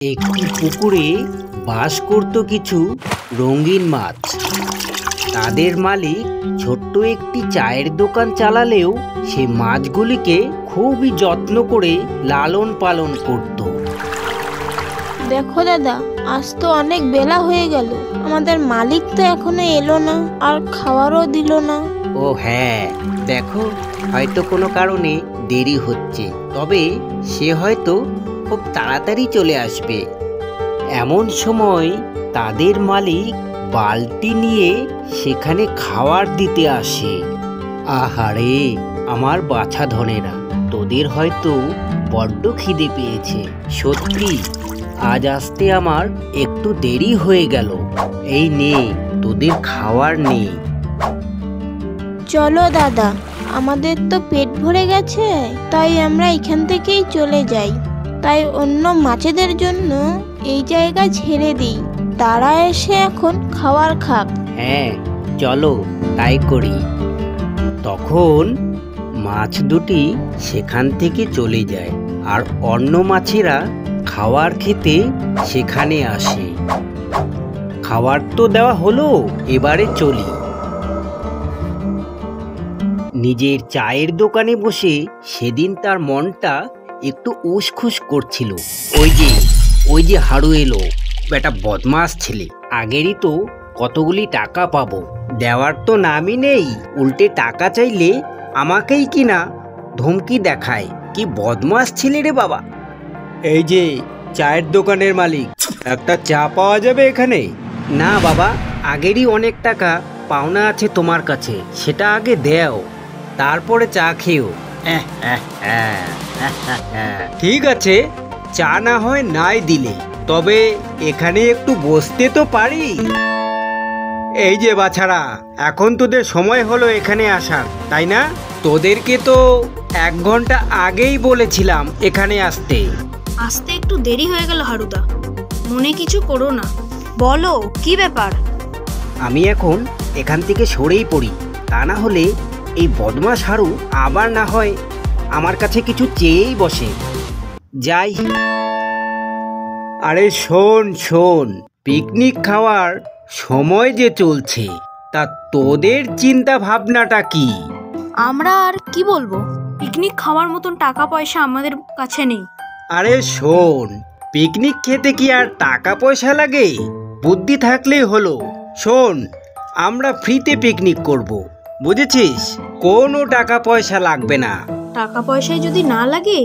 একটি পুকুরে বাস করত কিছু রঙিন মাছ। তাদের মালিক ছোট্ট একটি চায়ের দোকান চালালেও সে মাছগুলিকে খুবই যত্ন করে লালন পালন করত। দেখো দাদা, আজ তো অনেক বেলা হয়ে গেল, আমাদের মালিক তো এখনো এলো না, আর খাবারও দিল না। ও হ্যাঁ, দেখো হয়তো কোনো কারণে দেরি হচ্ছে, তবে সে হয়তো খুব তাড়াতাড়ি চলে আসবে। এমন সময় তাদের মালিক বালতি নিয়ে সেখানে খাবার দিতে আসে। আহারে আমার বাছা ধনেরা, তোদের হয়তো বড্ড খিদে পেয়েছে। সত্যি আজ আসতে আমার একটু দেরি হয়ে গেল। এই নে তোদের খাবার নে। চলো দাদা, আমাদের তো পেট ভরে গেছে, তাই আমরা এখান থেকেই চলে যাই। তাই অন্য মাছেদের জন্য এই জায়গা ছেড়ে দিই, তারা এসে এখন খাবার খাক। হ্যাঁ চলো তাই করি। তখন মাছ দুটি সেখান থেকে চলে যায়, আর অন্য মাছেরা খাবার খেতে সেখানে আসে। খাবার তো দেওয়া হলো, এবারে চলি। নিজের চায়ের দোকানে বসে সেদিন তার মনটা একটু উসখুস করছিল। ওই যে হাড়ু এলো, বেটা বদমাস ছেলে। আগেরই তো কতগুলি টাকা পাবো, দেওয়ার তো নামই নেই, উল্টে টাকা চাইলে আমাকেই কিনা ধমকি দেখায়। কি বদমাস ছেলে রে বাবা। এই যে চায়ের দোকানের মালিক, একটা চা পাওয়া যাবে এখানে? না বাবা, আগেরই অনেক টাকা পাওনা আছে তোমার কাছে, সেটা আগে দেও, তারপরে চা খেও। ঠিক আছে, চা না হয় নাই দিলে, তবে এখানে একটু বসতে তো পারি। এই যে বাছারা, এখন তোদের সময় হলো এখানে আসার, তাই না? তোদেরকে তো 1 ঘন্টা আগেই বলেছিলাম এখানে আসতে। আসতে একটু দেরি হয়ে গেল হারুদা, মনে কিছু করো না, বলো কি ব্যাপার? আমি এখন এখান থেকে সরেই পড়ি, তা না হলে এই বদমাশ হারু আবার না হয় আমার কাছে কিছু চেয়েই বসে। যাই। আরে শোন, পিকনিক খাওয়ার সময় যে চলছে, তা তোদের চিন্তা ভাবনাটা কি? আমরা আর কি বলবো, পিকনিক খাওয়ার মতন টাকা পয়সা আমাদের কাছে নেই। আরে শোন, পিকনিক খেতে কি আর টাকা পয়সা লাগে? বুদ্ধি থাকলেই হলো। শোন, আমরা ফ্রিতে পিকনিক করব, বুঝেছিস? কোনো টাকা পয়সা লাগবে না। টাকা পয়সায় যদি না লাগে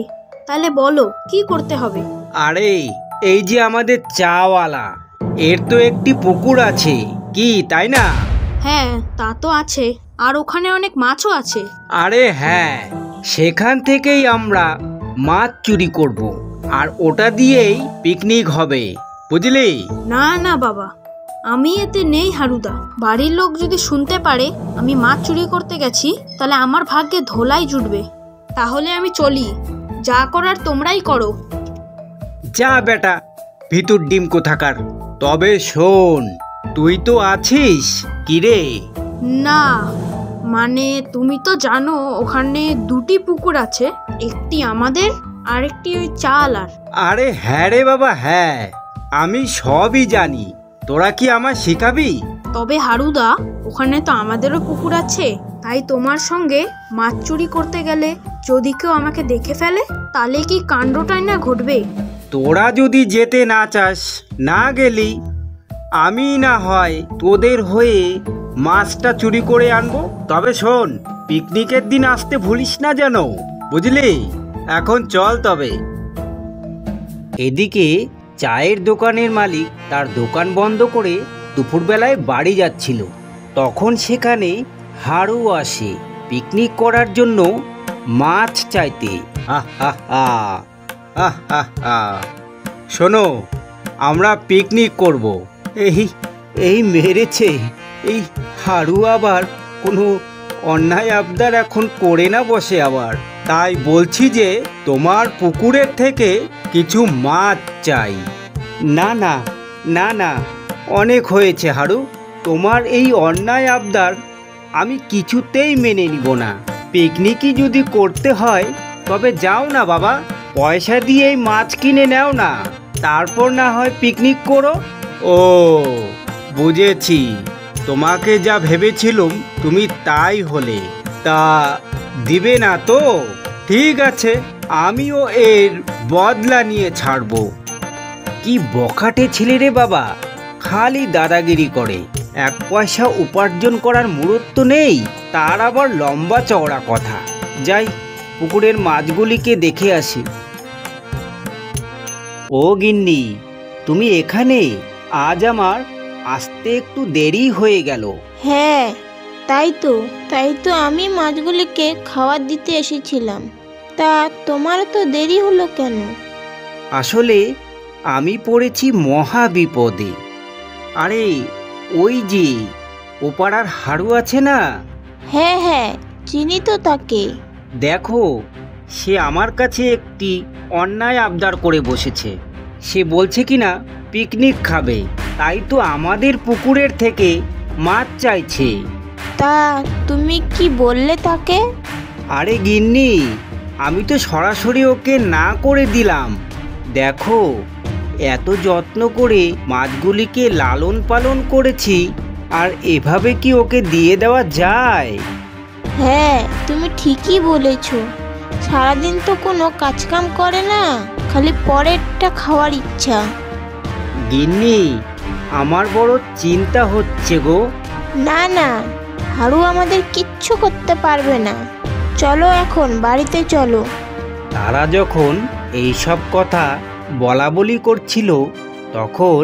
তাহলে বলো কি করতে হবে? আরে এই যে আমাদের চাওয়ালা, এর তো একটি পুকুর আছে, কি তাই না? হ্যাঁ তা তো আছে, আর ওখানে অনেক মাছও আছে। আরে হ্যাঁ, সেখান থেকেই আমরা মাছ চুরি করব, আর ওটা দিয়েই পিকনিক হবে, বুঝলি? না না বাবা, আমি এতে নেই হারুদা। বাড়ির লোক যদি শুনতে পারে আমি মাছ চুরি করতে গেছি, তাহলে আমার ভাগ্যে ধোলাই জুটবে। তাহলে আমি চলি, যা করার তোমরাই করো। যা বেটা, ভিতর ডিম কোথাকার। তবে শোন, তুই তো আছিস কি রে? না মানে তুমি তো জানো ওখানে 2টি পুকুর আছে, একটি আমাদের আর একটি ওই চালার। আরে হ্যাঁ রে বাবা, হ্যাঁ আমি সবই জানি, তোরা কি আমার শেখাবি? তবে হারুদা, ওখানে তো আমাদেরও পুকুর আছে, তাই তোমার সঙ্গে মাছ চুরি করতে গেলে যদি কেউ আমাকে দেখে ফেলে, তাহলে কি কাণ্ডটাই না ঘটবে। তোরা যদি যেতে না চাস, না গেলি, আমি না হয় তোদের হয়ে মাছটা চুরি করে আনবো। তবে শোন, পিকনিকের দিন আসতে ভুলিস না যেন, বুঝলি? এখন চল তবে। এদিকে চায়ের দোকানের মালিক তার দোকান বন্ধ করে দুপুরবেলায় বাড়ি যাচ্ছিল। তখন সেখানে হারু আসে পিকনিক করার জন্য মাছ চাইতে। শোনো, আমরা পিকনিক করব। এই মেরেছে, এই হারু আবার কোনো অন্যায় আবদার এখন করে না বসে আবার। তাই বলছি যে তোমার পুকুরের থেকে কিছু মাছ চাই। না, অনেক হয়েছে হারু, তোমার এই অন্যায় আবদার আমি কিছুতেই মেনে নিব না। পিকনিকই যদি করতে হয় তবে যাও না বাবা, পয়সা দিয়ে এই মাছ কিনে নাও না। তারপর না হয় পিকনিক করো। ও বুঝেছি, তোমাকে যা ভেবেছিলুম তুমি তাই হলে। তা দিবে না তো? ঠিক আছে, আমিও এর বদলা নিয়ে ছাড়বো। কি বখাটে ছেলে রে বাবা, খালি দাদাগিরি করে। এক পয়সা উপার্জন করার মুরুত্ব নেই, তার আবার লম্বা চওড়া কথা। যাই, পুকুরের মাছগুলিকে দেখে আসি। ও গিন্নি, তুমি এখানে? আজ আমার আসতে একটু দেরি হয়ে গেল। হ্যাঁ, তাই তো আমি মাছগুলিকে খাবার দিতে এসেছিলাম। তা তোমার তো দেরি হলো কেন? আসলে আমি পড়েছি মহা বিপদে। আরে ওই যে ওপাড়ার হাড়ু আছে না? হ্যাঁ, চিনি তো তাকে। দেখো, সে আমার কাছে একটি অন্যায় আবদার করে বসেছে। সে বলছে কিনা পিকনিক খাবে, তাই তো আমাদের পুকুরের থেকে মাছ চাইছে। তা তুমি কি বললে তাকে? আরে গিন্নি, আমি তো সরাসরি ওকে না করে দিলাম। দেখো, এত যত্ন করে মাছগুলিকে লালন পালন করেছি, আর এভাবে কি ওকে দিয়ে দেওয়া যায়? হ্যাঁ, তুমি ঠিকই বলেছ। সারাদিন তো কোনো কাজকাম করে না, খালি পরেরটা খাওয়ার ইচ্ছা। গিন্নি, আমার বড় চিন্তা হচ্ছে গো। না, হারু আমাদের কিচ্ছু করতে পারবে না। চলো এখন বাড়িতে চলো। তারা যখন এইসব কথা বলা বলি করছিল, তখন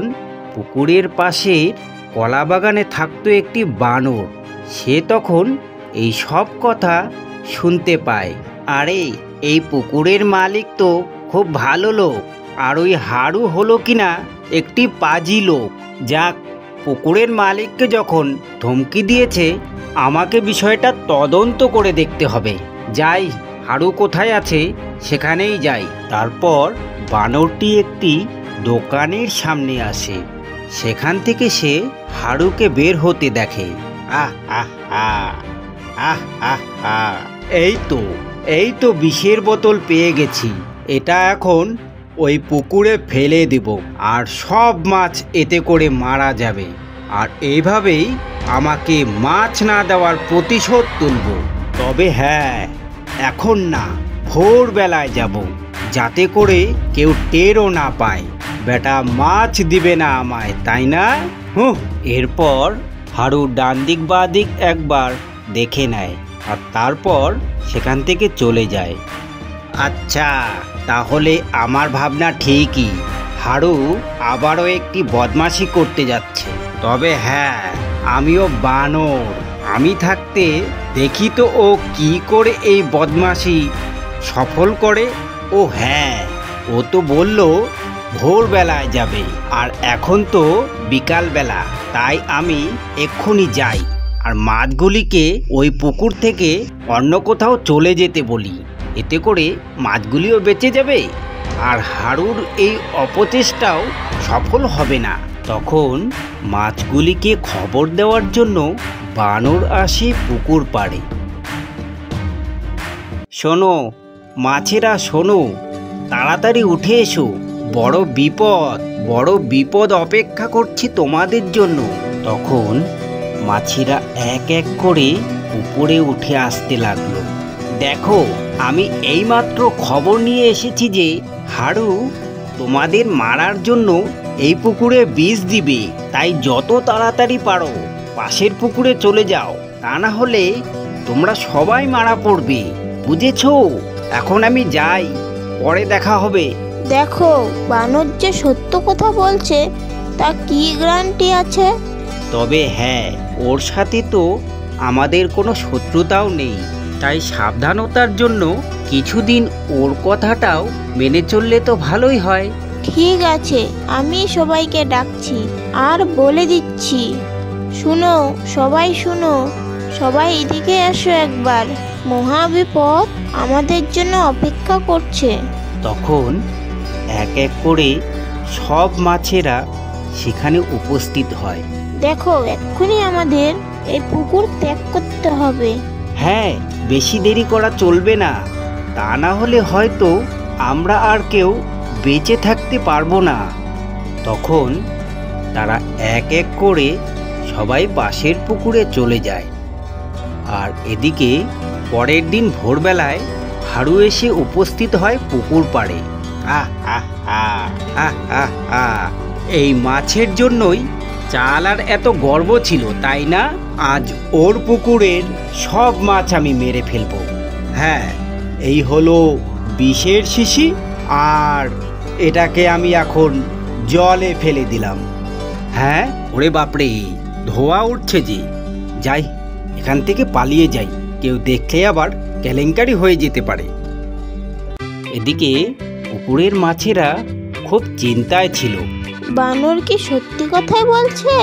পুকুরের পাশে কলা বাগানে থাকতো একটি বানর। সে তখন এই সব কথা শুনতে পায়। আরে এই পুকুরের মালিক তো খুব ভালো লোক, আর ওই হাড়ু হলো কিনা একটি পাজি লোক। যাক, পুকুরের মালিককে যখন ধমকি দিয়েছে, আমাকে বিষয়টা তদন্ত করে দেখতে হবে। যাই, হাড়ু কোথায় আছে সেখানেই যাই। তারপর বানরটি একটি দোকানের সামনে আসে। সেখান থেকে সে হাড়ুকে বের হতে দেখে। আহ আহ আহ আহ আহ আহ এই তো বিষের বোতল পেয়ে গেছি। এটা এখন ওই পুকুরে ফেলে দেব, আর সব মাছ এতে করে মারা যাবে। আর এইভাবেই আমাকে মাছ না দেওয়ার প্রতিশোধ তুলব। তবে হ্যাঁ, এখন না, ভোরবেলায় যাব, যাতে করে কেউ টেরও না পায়। বেটা মাছ দিবে না আমায়, তাই না? এরপর হাড়ু ডান দিক বা দিক একবার দেখে নেয়, আর তারপর সেখান থেকে চলে যায়। আচ্ছা, তাহলে আমার ভাবনা ঠিকই, হাড়ু আবারও একটি বদমাশি করতে যাচ্ছে। তবে হ্যাঁ, আমিও বানর, আমি থাকতে দেখি তো ও কি করে এই বদমাশি সফল করে। ও হ্যাঁ, ও তো বলল ভোরবেলায় যাবে, আর এখন তো বিকালবেলা, তাই আমি এক্ষুনি যাই আর মাছগুলিকে ওই পুকুর থেকে অন্য কোথাও চলে যেতে বলি। এতে করে মাছগুলিও বেঁচে যাবে, আর হাড়ুর এই অপচেষ্টাও সফল হবে না। তখন মাছগুলিকে খবর দেওয়ার জন্য বানর আসে পুকুর পাড়ে। শোনো মাছেরা, শোনো, তাড়াতাড়ি উঠে এসো, বড় বিপদ অপেক্ষা করছে তোমাদের জন্য। তখন মাছেরা এক এক করে উপরে উঠে আসতে লাগলো। দেখো, আমি এইমাত্র খবর নিয়ে এসেছি যে হাড়ু তোমাদের মারার জন্য এই পুকুরে বিষ দিবে। তাই যত তাড়াতাড়ি পারো পাশের পুকুরে চলে যাও, তা না হলে তোমরা সবাই মারা পড়বে, বুঝেছো? এখন আমি যাই, পরে দেখা হবে। দেখো, বানর যে সত্য কথা বলছে তা কি গ্যারান্টি আছে? তবে হ্যাঁ, ওর সাথে তো আমাদের কোনো শত্রুতাও নেই, তাই সাবধানতার জন্য কিছুদিন ওর কথাটাও মেনে চললে তো ভালোই হয়। ঠিক আছে, আমি সবাইকে ডাকছি আর বলে দিচ্ছি। শুনো, সবাই এদিকে এসো একবার, মহাবিপদ আমাদের জন্য অপেক্ষা করছে। তখন এক এক করে সব মাছেরা সেখানে উপস্থিত হয়। দেখো, এক্ষুনি আমাদের এই পুকুর ত্যাগ করতে হবে। হ্যাঁ, বেশি দেরি করা চলবে না, তা না হলে হয়তো আমরা আর কেউ বেঁচে থাকতে পারবো না। তখন তারা এক এক করে সবাই পাশের পুকুরে চলে যায়। আর এদিকে পরের দিন ভোরবেলায় হারু এসে উপস্থিত হয় পুকুর পাড়ে। আহ আহ আহ আহ আহ আহ এই মাছের জন্যই চালার এত গর্ব ছিল, তাই না? আজ ওর পুকুরের সব মাছ আমি মেরে ফেলবো। হ্যাঁ, এই হলো বিষের শিশি, আর এটাকে আমি এখন জলে ফেলে দিলাম। হ্যাঁ, ওরে বাপরে, ধোয়া উঠছে যে। যাই, এখান থেকে পালিয়ে যাই, কেউ দেখলে আবার কেলেঙ্কারি হয়ে যেতে পারে। এদিকে পুকুরের মাছেরা খুব চিন্তায় ছিল। বানর কি সত্যি কথাই বলছে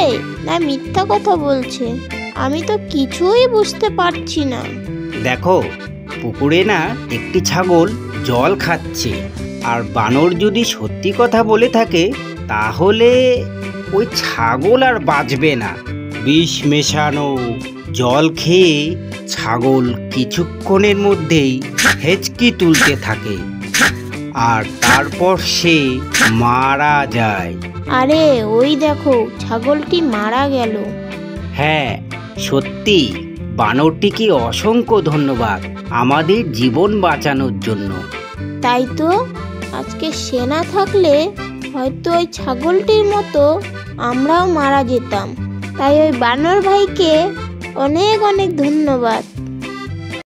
না মিথ্যা কথা বলছে? আমি তো কিছুই বুঝতে পারছি না। দেখো, পুকুরে না একটি ছাগল জল খাচ্ছে, আর বানর যদি সত্যি কথা বলে থাকে তাহলে ওই ছাগল আর বাঁচবে না। বিষ মেশানো জল খেয়ে ছাগল কিছুক্ষণের মধ্যেই হেঁচকি তুলতে থাকে, আর তারপর সে মারা যায়। আরে ওই দেখো, ছাগলটি মারা গেল। হ্যাঁ, সত্যি বানরটিকে অসংখ্য ধন্যবাদ আমাদের জীবন বাঁচানোর জন্য। তাই তো, আজকে সে না থাকলে হয়তো ওই ছাগলটির মতো আমরাও মারা যেতাম। তাই ওই বানর ভাইকে অনেক অনেক ধন্যবাদ।